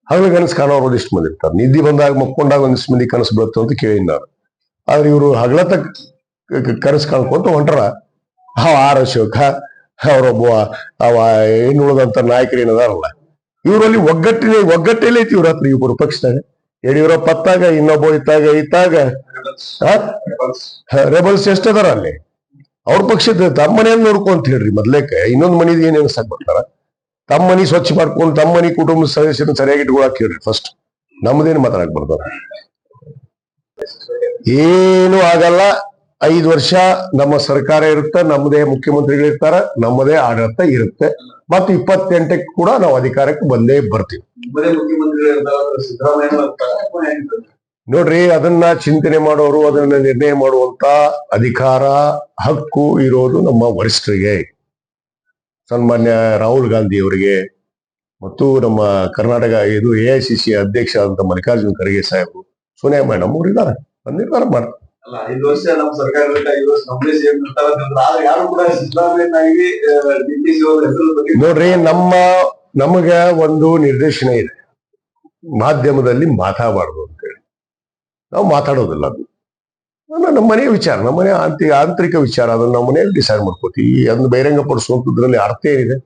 ಹಗಲು ಕನಸು ಕಾಣೋರು ಒಂದಿಷ್ಟು ಮಂದಿ ಇರ್ತಾರೆ, ನಿದ್ದೆ ಬಂದಾಗ ಮಕ್ಕೊಂಡಾಗ ಒಂದಿಷ್ಟು ಮಂದಿ ಕನಸು ಬೀಳುತ್ತೆ ಅಂತ ಕೇಳಿ ನಾನು. ಆದ್ರೆ ಇವರು ಹಗಲತ್ತ ಕನಸು ಕಾಣ್ಕೊಂತ ಹೊಂಟ್ರ. ಆರ್ ಅಶೋಕ ಅವರೊಬ್ಬ ಅವ ಉಳಿದಂತ ನಾಯಕರು ಏನದಾರಲ್ಲ, ಇವರಲ್ಲಿ ಒಗ್ಗಟ್ಟಿಲ್ಲ ಐತಿ ಇವ್ರ ಹತ್ರ. ಇಬ್ಬರು ಪಕ್ಷದಾಗ ಯಡಿಯೂರಪ್ಪ ಹತ್ತಾಗ, ಇನ್ನೊಬ್ಬ ಇತ್ತಾಗ ರೆಬಲ್ಸ್ ಎಷ್ಟದಾರ ಅಲ್ಲಿ. ಅವ್ರ ಪಕ್ಷದ ತಮ್ಮ ಮನೆಯನ್ನು ನೋಡ್ಕೊಂತ ಹೇಳ್ರಿ ಮೊದ್ಲೇಕ. ಇನ್ನೊಂದ್ ಮನಿದ್ ಏನ್ ಎನ್ಸಕ್ ಬರ್ತಾರ? ತಮ್ಮ ಮನಿ ಸ್ವಚ್ಛ ಮಾಡ್ಕೊಂಡು ತಮ್ಮ ಮನಿ ಕುಟುಂಬ ಸದಸ್ಯರನ್ನ ಸರಿಯಾಗಿ ಇಟ್ಕೊಳಕ್ ಹೇಳ್ರಿ ಫಸ್ಟ್. ನಮ್ದೇನು ಮಾತಾಡಕ್ ಬರ್ತಾರ? ಏನು ಆಗಲ್ಲ. 5 ವರ್ಷ ನಮ್ಮ ಸರ್ಕಾರ ಇರುತ್ತೆ, ನಮ್ಮದೇ ಮುಖ್ಯಮಂತ್ರಿಗಳಿರ್ತಾರ, ನಮ್ಮದೇ ಆಡಳಿತ ಇರುತ್ತೆ. ಮತ್ತು 28ಕ್ಕೆ ಕೂಡ ನಾವು ಅಧಿಕಾರಕ್ಕೆ ಬಂದೇ ಬರ್ತೀವಿ. ನೋಡ್ರಿ, ಅದನ್ನ ಚಿಂತನೆ ಮಾಡೋರು, ಅದನ್ನ ನಿರ್ಣಯ ಮಾಡುವಂತ ಅಧಿಕಾರ ಹಕ್ಕು ಇರೋದು ನಮ್ಮ ವರಿಷ್ಠರಿಗೆ, ಸನ್ಮಾನ್ಯ ರಾಹುಲ್ ಗಾಂಧಿ ಅವರಿಗೆ ಮತ್ತು ನಮ್ಮ ಕರ್ನಾಟಕ AICC ಅಧ್ಯಕ್ಷ ಆದಂತ ಮಲ್ಲಿಕಾರ್ಜುನ್ ಖರ್ಗೆ ಸಾಹೇಬರು, ಸೋನಿಯಾ ಮೇಡಮ್ ಅವ್ರು ಇದಾರೆ, ನಿರ್ಧಾರ ಮಾಡ. 5 ವರ್ಷ ನಮ್ಮ ಸರ್ಕಾರ 5 ವರ್ಷ ನಮ್ಮದೇ ಸೇಮ್ ಇರ್ತಾರೆ. ಯಾರು ಕೂಡ ನೋಡ್ರಿ, ನಮಗ ಒಂದು ನಿರ್ದೇಶನ ಇದೆ, ಮಾಧ್ಯಮದಲ್ಲಿ ಮಾತಾಡಬಾರ್ದು ಅಂತೇಳಿ. ನಾವು ಮಾತಾಡೋದಿಲ್ಲ. ಅದು ನಮ್ಮ ಮನೆಯ ವಿಚಾರ, ನಮ್ಮ ಮನೆ ಆಂತರಿಕ ವಿಚಾರ. ಅದನ್ನ ನಮ್ಮ ಮನೆಯಲ್ಲಿ ಡಿಸೈಡ್ ಮಾಡ್ಕೋತೀವಿ. ಅದನ್ನ ಬಹಿರಂಗ ಪಡಿಸುವಂತದ್ರಲ್ಲಿ ಅರ್ಥ ಏನಿದೆ?